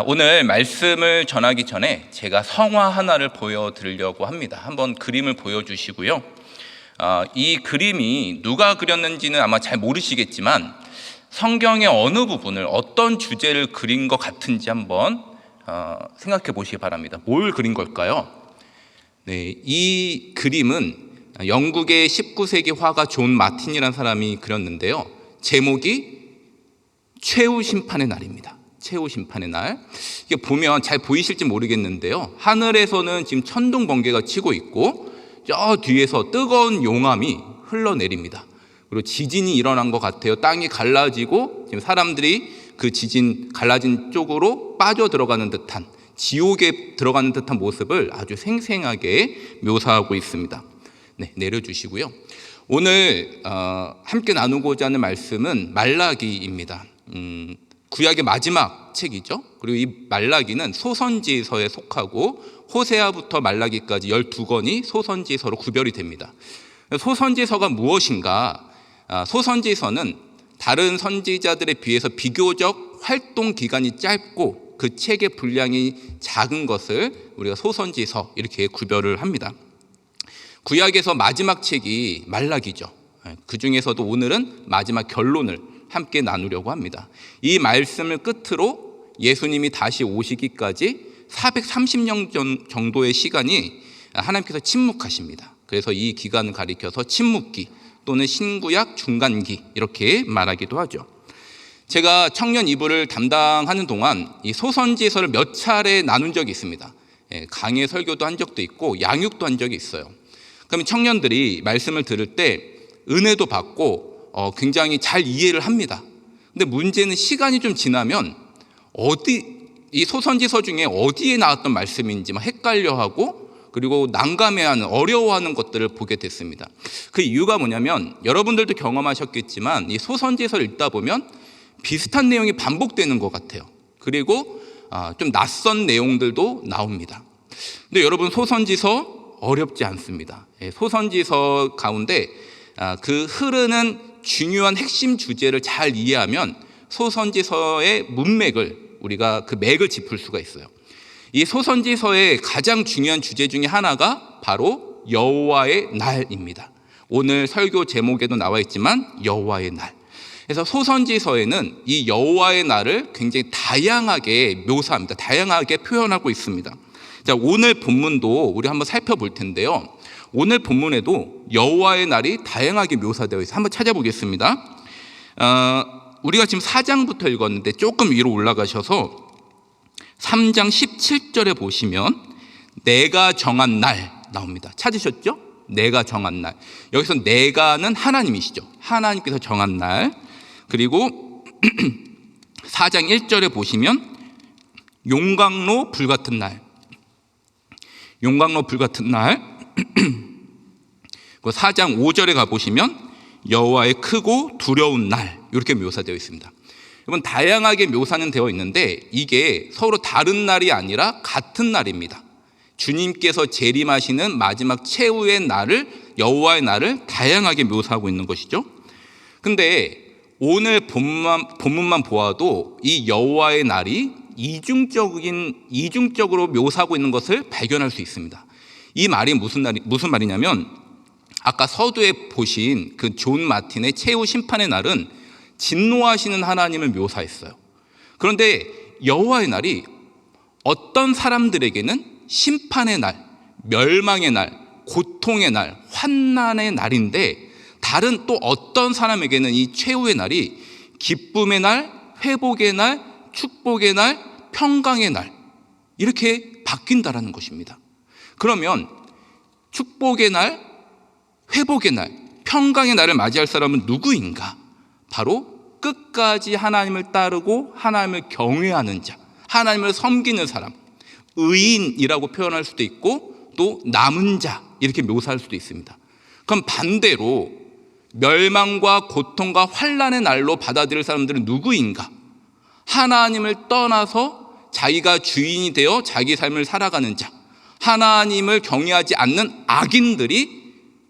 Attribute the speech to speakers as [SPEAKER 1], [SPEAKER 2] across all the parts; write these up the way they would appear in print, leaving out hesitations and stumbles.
[SPEAKER 1] 오늘 말씀을 전하기 전에 제가 성화 하나를 보여드리려고 합니다. 한번 그림을 보여주시고요. 이 그림이 누가 그렸는지는 아마 잘 모르시겠지만 성경의 어느 부분을 어떤 주제를 그린 것 같은지 한번 생각해 보시기 바랍니다. 뭘 그린 걸까요? 네, 이 그림은 영국의 19세기 화가 존 마틴이라는 사람이 그렸는데요. 제목이 최후 심판의 날입니다. 최후 심판의 날. 이게 보면 잘 보이실지 모르겠는데요. 하늘에서는 지금 천둥 번개가 치고 있고 저 뒤에서 뜨거운 용암이 흘러내립니다. 그리고 지진이 일어난 것 같아요. 땅이 갈라지고 지금 사람들이 그 지진 갈라진 쪽으로 빠져 들어가는 듯한, 지옥에 들어가는 듯한 모습을 아주 생생하게 묘사하고 있습니다. 네, 내려주시고요. 오늘 함께 나누고자 하는 말씀은 말라기입니다. 구약의 마지막 책이죠. 그리고 이 말라기는 소선지서에 속하고 호세아부터 말라기까지 12권이 소선지서로 구별이 됩니다. 소선지서가 무엇인가? 소선지서는 다른 선지자들에 비해서 비교적 활동 기간이 짧고 그 책의 분량이 작은 것을 우리가 소선지서 이렇게 구별을 합니다. 구약에서 마지막 책이 말라기죠. 그 중에서도 오늘은 마지막 결론을 함께 나누려고 합니다. 이 말씀을 끝으로 예수님이 다시 오시기까지 430년 정도의 시간이 하나님께서 침묵하십니다. 그래서 이 기간을 가리켜서 침묵기 또는 신구약 중간기 이렇게 말하기도 하죠. 제가 청년 이부를 담당하는 동안 이 소선지서를 몇 차례 나눈 적이 있습니다. 강의 설교도 한 적도 있고 양육도 한 적이 있어요. 그러면 청년들이 말씀을 들을 때 은혜도 받고 굉장히 잘 이해를 합니다. 근데 문제는 시간이 좀 지나면 이 소선지서 중에 어디에 나왔던 말씀인지 막 헷갈려하고 그리고 난감해하는, 어려워하는 것들을 보게 됐습니다. 그 이유가 뭐냐면 여러분들도 경험하셨겠지만 이 소선지서를 읽다 보면 비슷한 내용이 반복되는 것 같아요. 그리고 좀 낯선 내용들도 나옵니다. 근데 여러분, 소선지서 어렵지 않습니다. 소선지서 가운데 그 흐르는 중요한 핵심 주제를 잘 이해하면 소선지서의 문맥을 우리가 그 맥을 짚을 수가 있어요. 이 소선지서의 가장 중요한 주제 중에 하나가 바로 여호와의 날입니다. 오늘 설교 제목에도 나와 있지만 여호와의 날. 그래서 소선지서에는 이 여호와의 날을 굉장히 다양하게 묘사합니다. 다양하게 표현하고 있습니다. 자, 오늘 본문도 우리 한번 살펴볼 텐데요. 오늘 본문에도 여호와의 날이 다양하게 묘사되어 있어요. 한번 찾아보겠습니다. 우리가 지금 4장부터 읽었는데 조금 위로 올라가셔서 3장 17절에 보시면 내가 정한 날 나옵니다. 찾으셨죠? 내가 정한 날. 여기서 내가는 하나님이시죠. 하나님께서 정한 날. 그리고 4장 1절에 보시면 용광로 불같은 날. 용광로 불같은 날. 4장 5절에 가보시면 여호와의 크고 두려운 날 이렇게 묘사되어 있습니다. 여러분, 다양하게 묘사는 되어 있는데 이게 서로 다른 날이 아니라 같은 날입니다. 주님께서 재림하시는 마지막 최후의 날을, 여호와의 날을 다양하게 묘사하고 있는 것이죠. 근데 오늘 본문만 보아도 이 여호와의 날이 이중적으로 묘사하고 있는 것을 발견할 수 있습니다. 이 말이 무슨 말이냐면 아까 서두에 보신 그 존 마틴의 최후 심판의 날은 진노하시는 하나님을 묘사했어요. 그런데 여호와의 날이 어떤 사람들에게는 심판의 날, 멸망의 날, 고통의 날, 환난의 날인데 다른 또 어떤 사람에게는 이 최후의 날이 기쁨의 날, 회복의 날, 축복의 날, 평강의 날 이렇게 바뀐다라는 것입니다. 그러면 축복의 날, 회복의 날, 평강의 날을 맞이할 사람은 누구인가? 바로 끝까지 하나님을 따르고 하나님을 경외하는 자, 하나님을 섬기는 사람, 의인이라고 표현할 수도 있고 또 남은 자 이렇게 묘사할 수도 있습니다. 그럼 반대로 멸망과 고통과 환난의 날로 받아들일 사람들은 누구인가? 하나님을 떠나서 자기가 주인이 되어 자기 삶을 살아가는 자, 하나님을 경외하지 않는 악인들이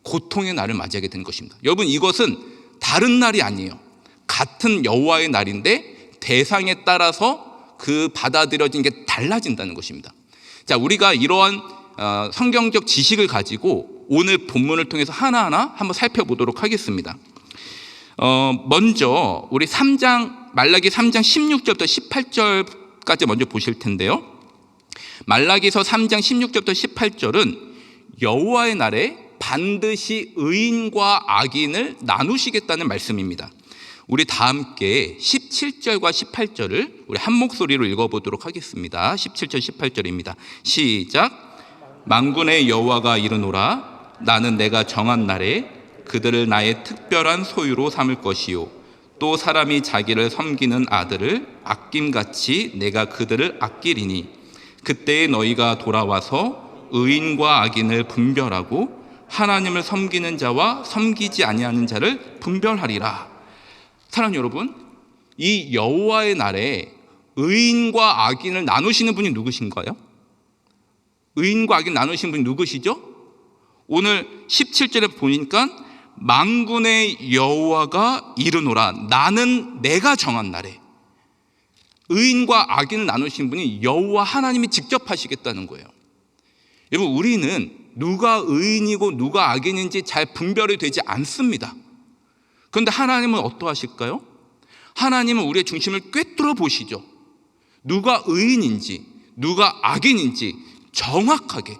[SPEAKER 1] 고통의 날을 맞이하게 된 것입니다. 여러분, 이것은 다른 날이 아니에요. 같은 여호와의 날인데 대상에 따라서 그 받아들여진 게 달라진다는 것입니다. 자, 우리가 이러한 성경적 지식을 가지고 오늘 본문을 통해서 하나하나 한번 살펴보도록 하겠습니다. 먼저 우리 말라기 3장 16절부터 18절까지 먼저 보실 텐데요. 말라기서 3장 16절부터 18절은 여호와의 날에 반드시 의인과 악인을 나누시겠다는 말씀입니다. 우리 다 함께 17절과 18절을 우리 한 목소리로 읽어보도록 하겠습니다. 17절 18절입니다. 시작. 만군의 여호와가 이르노라. 나는 내가 정한 날에 그들을 나의 특별한 소유로 삼을 것이요 또 사람이 자기를 섬기는 아들을 아낌같이 내가 그들을 아끼리니 그때에 너희가 돌아와서 의인과 악인을 분별하고 하나님을 섬기는 자와 섬기지 아니하는 자를 분별하리라. 사랑하는 여러분, 이 여호와의 날에 의인과 악인을 나누시는 분이 누구신가요? 의인과 악인 나누시는 분이 누구시죠? 오늘 17절에 보니까 만군의 여호와가 이르노라. 나는 내가 정한 날에. 의인과 악인을 나누신 분이 여호와 하나님이 직접 하시겠다는 거예요. 여러분, 우리는 누가 의인이고 누가 악인인지 잘 분별이 되지 않습니다. 그런데 하나님은 어떠하실까요? 하나님은 우리의 중심을 꿰뚫어 보시죠. 누가 의인인지 누가 악인인지 정확하게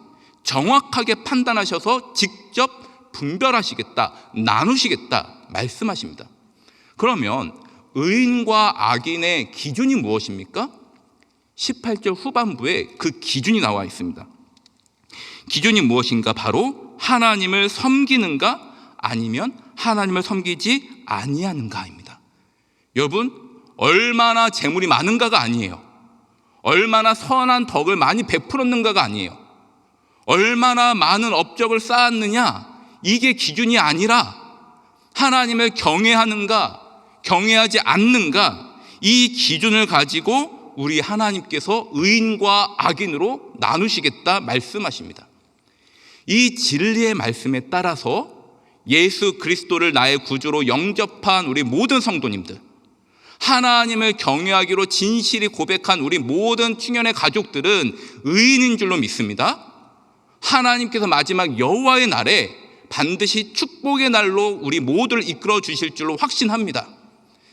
[SPEAKER 1] 판단하셔서 직접 분별하시겠다, 나누시겠다 말씀하십니다. 그러면 의인과 악인의 기준이 무엇입니까? 18절 후반부에 그 기준이 나와 있습니다. 기준이 무엇인가? 바로 하나님을 섬기는가 아니면 하나님을 섬기지 아니하는가입니다. 여러분, 얼마나 재물이 많은가가 아니에요. 얼마나 선한 덕을 많이 베풀었는가가 아니에요. 얼마나 많은 업적을 쌓았느냐, 이게 기준이 아니라 하나님을 경외하는가 경외하지 않는가, 이 기준을 가지고 우리 하나님께서 의인과 악인으로 나누시겠다 말씀하십니다. 이 진리의 말씀에 따라서 예수 그리스도를 나의 구주로 영접한 우리 모든 성도님들, 하나님을 경외하기로 진실이 고백한 우리 모든 충현의 가족들은 의인인 줄로 믿습니다. 하나님께서 마지막 여호와의 날에 반드시 축복의 날로 우리 모두를 이끌어 주실 줄로 확신합니다.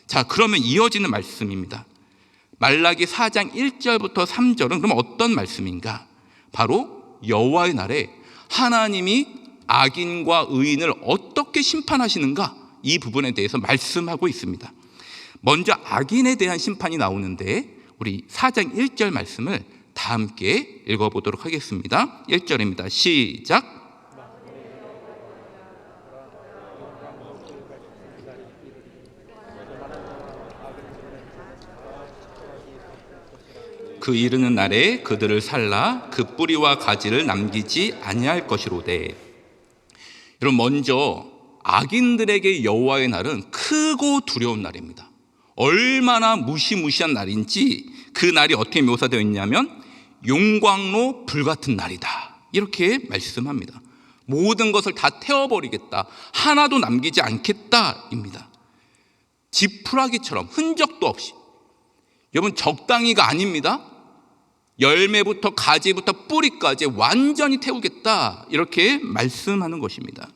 [SPEAKER 1] 자, 그러면 이어지는 말씀입니다. 말라기 4장 1절부터 3절은 그럼 어떤 말씀인가? 바로 여호와의 날에 하나님이 악인과 의인을 어떻게 심판하시는가, 이 부분에 대해서 말씀하고 있습니다. 먼저 악인에 대한 심판이 나오는데 우리 4장 1절 말씀을 다 함께 읽어보도록 하겠습니다. 1절입니다. 시작. 그 이르는 날에 그들을 살라 그 뿌리와 가지를 남기지 아니할 것이로되. 여러분, 먼저 악인들에게 여호와의 날은 크고 두려운 날입니다. 얼마나 무시무시한 날인지 그 날이 어떻게 묘사되어 있냐면 용광로 불같은 날이다, 이렇게 말씀합니다. 모든 것을 다 태워버리겠다, 하나도 남기지 않겠다입니다. 지푸라기처럼 흔적도 없이. 여러분, 적당히가 아닙니다. 열매부터 가지부터 뿌리까지 완전히 태우겠다, 이렇게 말씀하는 것입니다.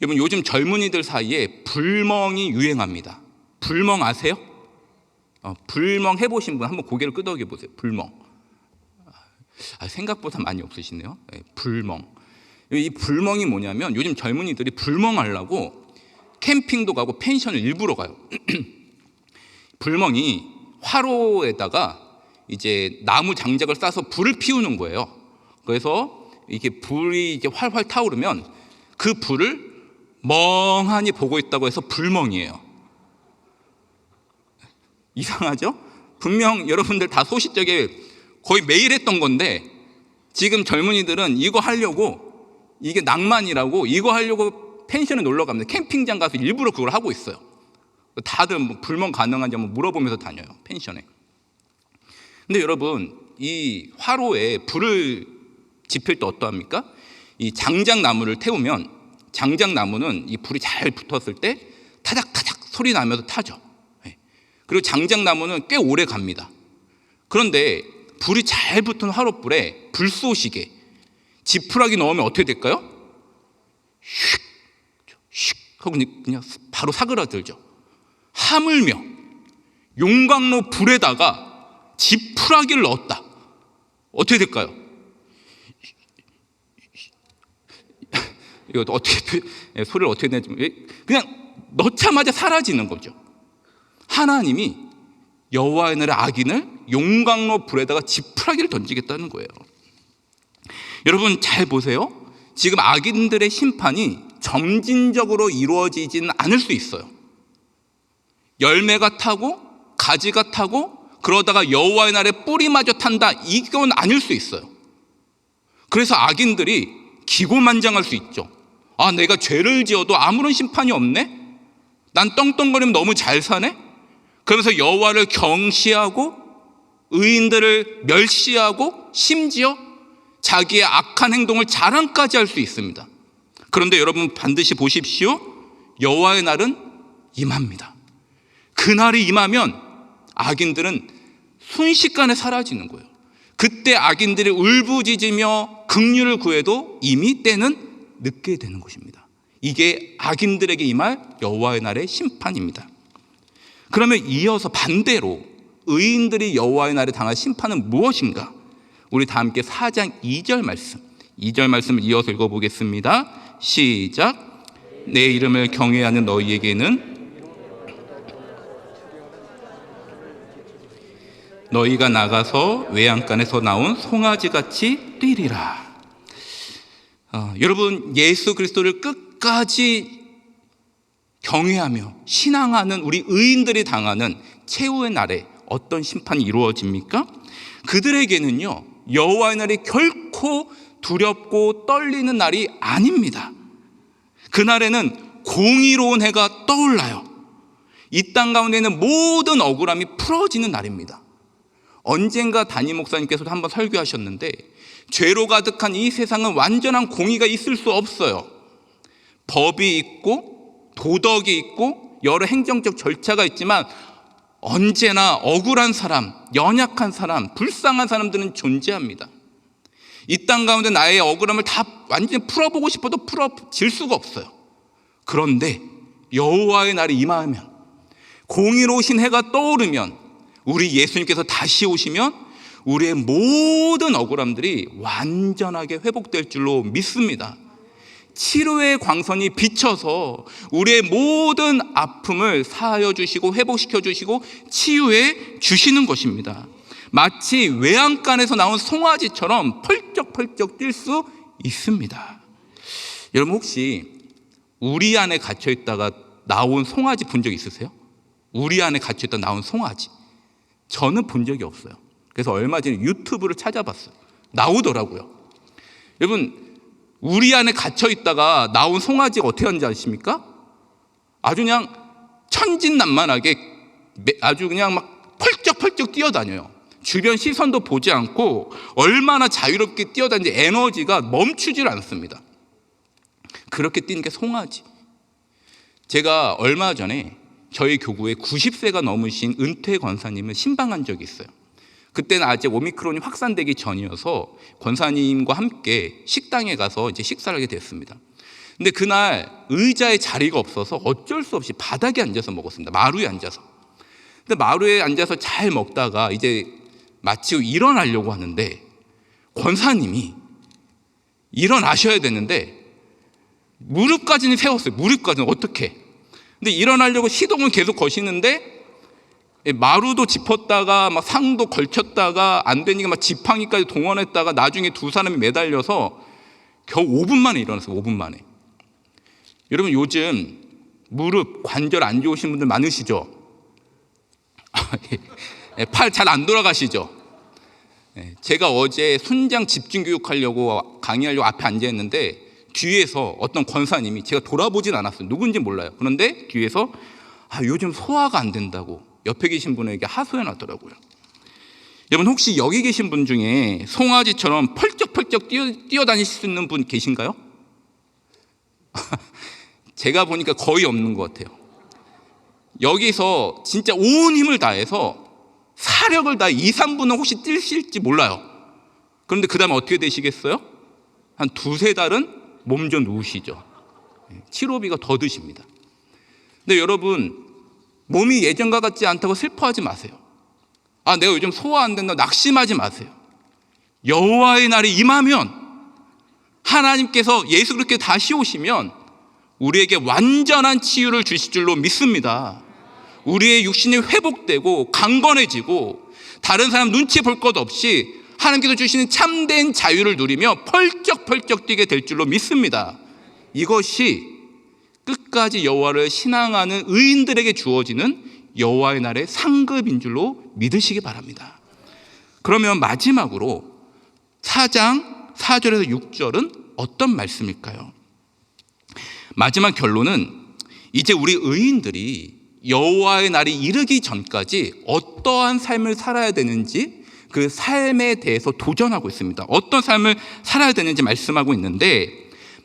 [SPEAKER 1] 여러분, 요즘 젊은이들 사이에 불멍이 유행합니다. 불멍 아세요? 불멍 해보신 분 한번 고개를 끄덕여 보세요. 불멍. 생각보다 많이 없으시네요. 불멍. 이 불멍이 뭐냐면 요즘 젊은이들이 불멍하려고 캠핑도 가고 펜션을 일부러 가요. 불멍이 화로에다가 이제 나무 장작을 싸서 불을 피우는 거예요. 그래서 이게 불이 이제 활활 타오르면 그 불을 멍하니 보고 있다고 해서 불멍이에요. 이상하죠? 분명 여러분들 다 소시적에 거의 매일 했던 건데 지금 젊은이들은 이거 하려고, 이게 낭만이라고 이거 하려고 펜션에 놀러 갑니다. 캠핑장 가서 일부러 그걸 하고 있어요. 다들 뭐 불멍 가능한지 한번 물어보면서 다녀요, 펜션에. 근데 여러분, 이 화로에 불을 지필 때 어떠합니까? 이 장작나무를 태우면 장작나무는 이 불이 잘 붙었을 때 타닥타닥 소리 나면서 타죠. 그리고 장작나무는 꽤 오래 갑니다. 그런데 불이 잘 붙은 화롯불에 불쏘시개 지푸라기 넣으면 어떻게 될까요? 슉 하고 그냥 바로 사그라들죠. 하물며 용광로 불에다가 지푸라기를 넣었다. 어떻게 될까요? 이거 어떻게 소리를 어떻게 내지 그냥 넣자마자 사라지는 거죠. 하나님이 여호와의 날의 악인을 용광로 불에다가 지푸라기를 던지겠다는 거예요. 여러분 잘 보세요. 지금 악인들의 심판이 점진적으로 이루어지지는 않을 수 있어요. 열매가 타고 가지가 타고 그러다가 여호와의 날에 뿌리마저 탄다, 이건 아닐 수 있어요. 그래서 악인들이 기고만장할 수 있죠. 아, 내가 죄를 지어도 아무런 심판이 없네? 난 떵떵거리면 너무 잘 사네? 그러면서 여호와를 경시하고 의인들을 멸시하고 심지어 자기의 악한 행동을 자랑까지 할 수 있습니다. 그런데 여러분 반드시 보십시오. 여호와의 날은 임합니다. 그날이 임하면 악인들은 순식간에 사라지는 거예요. 그때 악인들이 울부짖으며 긍휼을 구해도 이미 때는 늦게 되는 것입니다. 이게 악인들에게 임할 여호와의 날의 심판입니다. 그러면 이어서 반대로 의인들이 여호와의 날에 당할 심판은 무엇인가? 우리 다 함께 4장 2절 말씀을 이어서 읽어보겠습니다. 시작. 내 이름을 경외하는 너희에게는 너희가 나가서 외양간에서 나온 송아지같이 뛰리라. 여러분 예수 그리스도를 끝까지 경외하며 신앙하는 우리 의인들이 당하는 최후의 날에 어떤 심판이 이루어집니까? 그들에게는요 여호와의 날이 결코 두렵고 떨리는 날이 아닙니다. 그날에는 공의로운 해가 떠올라요. 이 땅 가운데 있는 모든 억울함이 풀어지는 날입니다. 언젠가 담임 목사님께서도 한번 설교하셨는데 죄로 가득한 이 세상은 완전한 공의가 있을 수 없어요. 법이 있고 도덕이 있고 여러 행정적 절차가 있지만 언제나 억울한 사람, 연약한 사람, 불쌍한 사람들은 존재합니다. 이 땅 가운데 나의 억울함을 다 완전히 풀어보고 싶어도 풀어질 수가 없어요. 그런데 여호와의 날이 임하면, 공의로우신 해가 떠오르면, 우리 예수님께서 다시 오시면 우리의 모든 억울함들이 완전하게 회복될 줄로 믿습니다. 치료의 광선이 비쳐서 우리의 모든 아픔을 사하여 주시고 회복시켜 주시고 치유해 주시는 것입니다. 마치 외양간에서 나온 송아지처럼 펄쩍펄쩍 뛸 수 있습니다. 여러분 혹시 우리 안에 갇혀 있다가 나온 송아지 본 적 있으세요? 우리 안에 갇혀 있다 나온 송아지. 저는 본 적이 없어요. 그래서 얼마 전에 유튜브를 찾아봤어요. 나오더라고요. 여러분 우리 안에 갇혀 있다가 나온 송아지가 어떻게 하는지 아십니까? 아주 그냥 천진난만하게 아주 그냥 막 펄쩍펄쩍 뛰어다녀요. 주변 시선도 보지 않고 얼마나 자유롭게 뛰어다니는지 에너지가 멈추질 않습니다. 그렇게 뛰는 게 송아지. 제가 얼마 전에 저희 교구에 90세가 넘으신 은퇴 권사님을 신방한 적이 있어요. 그때는 아직 오미크론이 확산되기 전이어서 권사님과 함께 식당에 가서 이제 식사를 하게 됐습니다. 근데 그날 의자에 자리가 없어서 어쩔 수 없이 바닥에 앉아서 먹었습니다. 마루에 앉아서. 근데 마루에 앉아서 잘 먹다가 이제 마치고 일어나려고 하는데 권사님이 일어나셔야 되는데 무릎까지는 세웠어요. 무릎까지는 어떻게? 근데 일어나려고 시동을 계속 거시는데 마루도 짚었다가 막 상도 걸쳤다가 안 되니까 막 지팡이까지 동원했다가 나중에 두 사람이 매달려서 겨우 5분 만에 일어났어요. 5분 만에. 여러분 요즘 무릎 관절 안 좋으신 분들 많으시죠? 팔 잘 안 돌아가시죠? 제가 어제 순장 집중교육하려고 강의하려고 앞에 앉아있는데 뒤에서 어떤 권사님이, 제가 돌아보진 않았어요. 누군지 몰라요. 그런데 뒤에서 요즘 소화가 안 된다고 옆에 계신 분에게 하소연하더라고요. 여러분 혹시 여기 계신 분 중에 송아지처럼 펄쩍펄쩍 뛰어다니실 수 있는 분 계신가요? 제가 보니까 거의 없는 것 같아요. 여기서 진짜 온 힘을 다해서 사력을 다 2, 3분은 혹시 뛰실지 몰라요. 그런데 그 다음에 어떻게 되시겠어요? 한 2, 3달은 몸져 누우시죠. 치료비가 더 드십니다. 근데 여러분, 몸이 예전과 같지 않다고 슬퍼하지 마세요. 내가 요즘 소화 안 된다 낙심하지 마세요. 여호와의 날이 임하면, 하나님께서 예수 그리스도께 다시 오시면 우리에게 완전한 치유를 주실 줄로 믿습니다. 우리의 육신이 회복되고 강건해지고 다른 사람 눈치 볼 것 없이 하나님께서 주시는 참된 자유를 누리며 펄쩍펄쩍 뛰게 될 줄로 믿습니다. 이것이 끝까지 여호와를 신앙하는 의인들에게 주어지는 여호와의 날의 상급인 줄로 믿으시기 바랍니다. 그러면 마지막으로 4장 4절에서 6절은 어떤 말씀일까요? 마지막 결론은 이제 우리 의인들이 여호와의 날이 이르기 전까지 어떠한 삶을 살아야 되는지, 그 삶에 대해서 도전하고 있습니다. 어떤 삶을 살아야 되는지 말씀하고 있는데,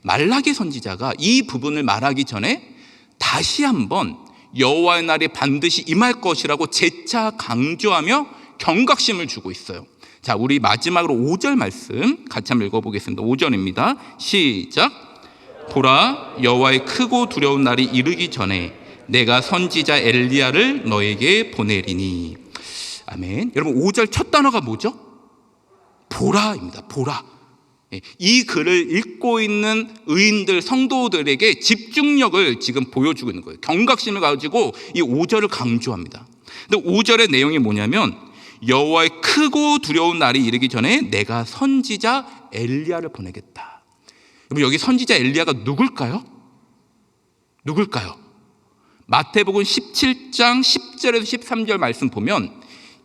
[SPEAKER 1] 말라기 선지자가 이 부분을 말하기 전에 다시 한번 여호와의 날이 반드시 임할 것이라고 재차 강조하며 경각심을 주고 있어요. 자, 우리 마지막으로 5절 말씀 같이 한번 읽어보겠습니다. 5절입니다. 시작. 보라, 여호와의 크고 두려운 날이 이르기 전에 내가 선지자 엘리야를 너에게 보내리니. 아멘. 여러분, 5절 첫 단어가 뭐죠? 보라입니다. 보라. 이 글을 읽고 있는 의인들, 성도들에게 집중력을 지금 보여주고 있는 거예요. 경각심을 가지고 이 5절을 강조합니다. 근데 5절의 내용이 뭐냐면, 여호와의 크고 두려운 날이 이르기 전에 내가 선지자 엘리야를 보내겠다. 여기 선지자 엘리야가 누굴까요? 마태복음 17장 10절에서 13절 말씀 보면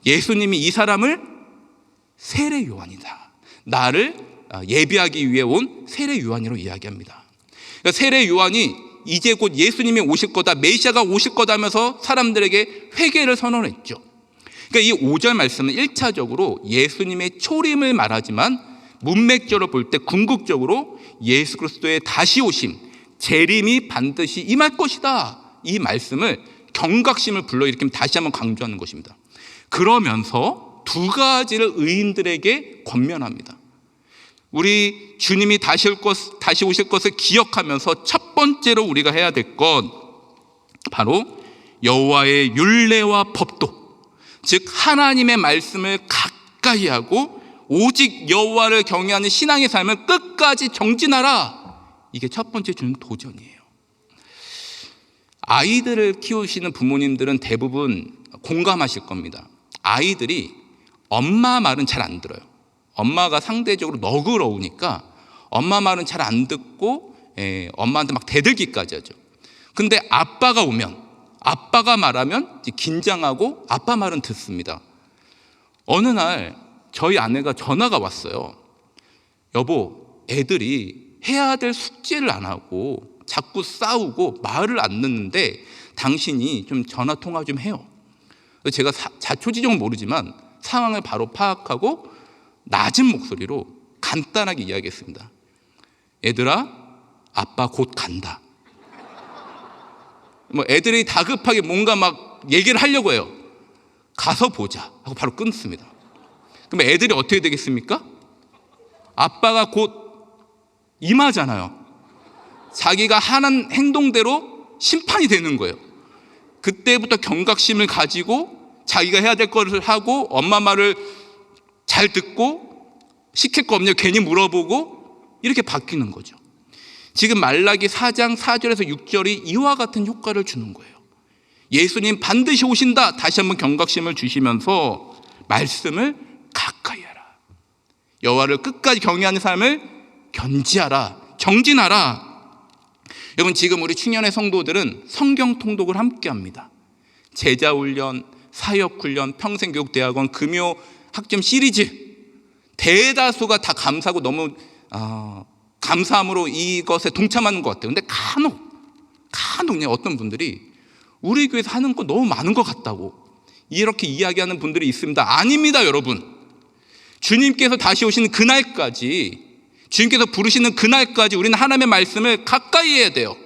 [SPEAKER 1] 예수님이 이 사람을 세례 요한이다, 나를 예비하기 위해 온 세례 요한이라고 이야기합니다. 그러니까 세례 요한이 이제 곧 예수님이 오실 거다, 메시아가 오실 거다 하면서 사람들에게 회개를 선언했죠. 그러니까 이 5절 말씀은 1차적으로 예수님의 초림을 말하지만 문맥적으로 볼 때 궁극적으로 예수 그리스도의 다시 오심, 재림이 반드시 임할 것이다, 이 말씀을 경각심을 불러일으키면 다시 한번 강조하는 것입니다. 그러면서 2가지를 의인들에게 권면합니다. 우리 주님이 다시 오실 것을 기억하면서 첫 번째로 우리가 해야 될 건 바로 여호와의 율례와 법도, 즉 하나님의 말씀을 가까이 하고 오직 여호와를 경외하는 신앙의 삶을 끝까지 정진하라. 이게 첫 번째 주는 도전이에요. 아이들을 키우시는 부모님들은 대부분 공감하실 겁니다. 아이들이 엄마 말은 잘 안 들어요. 엄마가 상대적으로 너그러우니까 엄마 말은 잘 안 듣고 엄마한테 막 대들기까지 하죠. 근데 아빠가 오면, 아빠가 말하면 긴장하고 아빠 말은 듣습니다. 어느 날 저희 아내가 전화가 왔어요. 여보, 애들이 해야 될 숙제를 안 하고 자꾸 싸우고 말을 안 듣는데 당신이 좀 전화 통화 좀 해요. 제가 자초지종은 모르지만 상황을 바로 파악하고 낮은 목소리로 간단하게 이야기했습니다. 애들아, 아빠 곧 간다. 애들이 다급하게 뭔가 막 얘기를 하려고 해요. 가서 보자 하고 바로 끊습니다. 그럼 애들이 어떻게 되겠습니까? 아빠가 곧 임하잖아요. 자기가 하는 행동대로 심판이 되는 거예요. 그때부터 경각심을 가지고 자기가 해야 될 것을 하고 엄마 말을 잘 듣고 시킬 거 없냐 괜히 물어보고 이렇게 바뀌는 거죠. 지금 말라기 4장 4절에서 6절이 이와 같은 효과를 주는 거예요. 예수님 반드시 오신다, 다시 한번 경각심을 주시면서 말씀을 가까이 하라, 여호와를 끝까지 경외하는 삶을 견지하라, 정진하라. 여러분, 지금 우리青년의 성도들은 성경 통독을 함께합니다. 제자훈련, 사역훈련, 평생교육대학원, 금요 학점 시리즈, 대다수가 다 감사하고 너무 감사함으로 이것에 동참하는 것 같아요. 근데 간혹 어떤 분들이 우리 교회에서 하는 거 너무 많은 것 같다고 이렇게 이야기하는 분들이 있습니다. 아닙니다, 여러분. 주님께서 다시 오시는 그날까지, 주님께서 부르시는 그날까지 우리는 하나님의 말씀을 가까이 해야 돼요.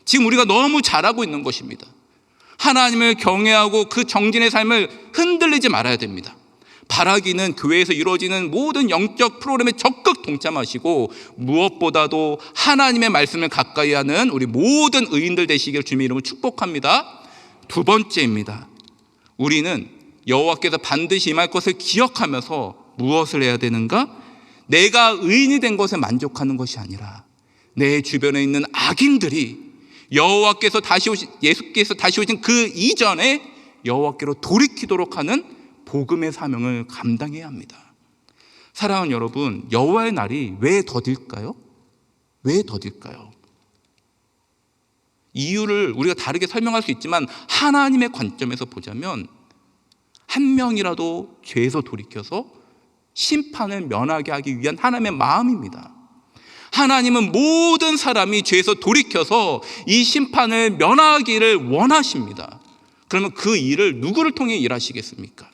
[SPEAKER 1] 지금 우리가 너무 잘하고 있는 것입니다. 하나님을 경외하고 그 정진의 삶을 흔들리지 말아야 됩니다. 바라기는 교회에서 이루어지는 모든 영적 프로그램에 적극 동참하시고 무엇보다도 하나님의 말씀을 가까이 하는 우리 모든 의인들 되시길 주님의 이름으로 축복합니다. 두 번째입니다. 우리는 여호와께서 반드시 임할 것을 기억하면서 무엇을 해야 되는가? 내가 의인이 된 것에 만족하는 것이 아니라 내 주변에 있는 악인들이 여호와께서 예수께서 다시 오신 그 이전에 여호와께로 돌이키도록 하는 복음의 사명을 감당해야 합니다. 사랑하는 여러분, 여호와의 날이 왜 더딜까요? 왜 더딜까요? 이유를 우리가 다르게 설명할 수 있지만 하나님의 관점에서 보자면 한 명이라도 죄에서 돌이켜서 심판을 면하게 하기 위한 하나님의 마음입니다. 하나님은 모든 사람이 죄에서 돌이켜서 이 심판을 면하기를 원하십니다. 그러면 그 일을 누구를 통해 일하시겠습니까?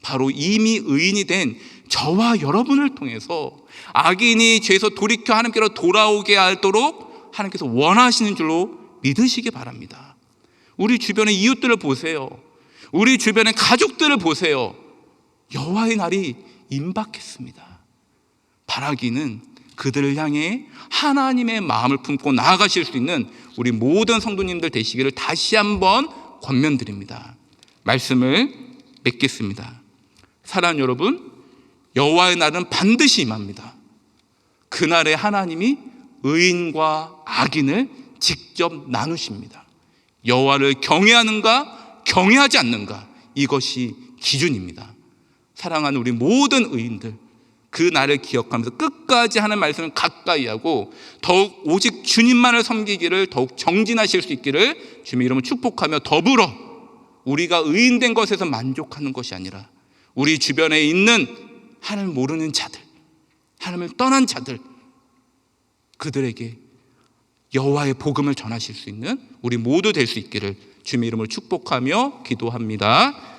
[SPEAKER 1] 바로 이미 의인이 된 저와 여러분을 통해서 악인이 죄에서 돌이켜 하나님께로 돌아오게 하도록 하나님께서 원하시는 줄로 믿으시기 바랍니다. 우리 주변의 이웃들을 보세요. 우리 주변의 가족들을 보세요. 여호와의 날이 임박했습니다. 바라기는 그들을 향해 하나님의 마음을 품고 나아가실 수 있는 우리 모든 성도님들 되시기를 다시 한번 권면드립니다. 말씀을 맺겠습니다. 사랑하는 여러분, 여호와의 날은 반드시 임합니다. 그날에 하나님이 의인과 악인을 직접 나누십니다. 여호와를 경외하는가 경외하지 않는가, 이것이 기준입니다. 사랑하는 우리 모든 의인들, 그 날을 기억하면서 끝까지 하는 말씀을 가까이 하고 더욱 오직 주님만을 섬기기를 더욱 정진하실 수 있기를 주님의 이름으로 축복하며, 더불어 우리가 의인된 것에서 만족하는 것이 아니라 우리 주변에 있는 하나님을 모르는 자들, 하나님을 떠난 자들, 그들에게 여호와의 복음을 전하실 수 있는 우리 모두 될 수 있기를 주님의 이름으로 축복하며 기도합니다.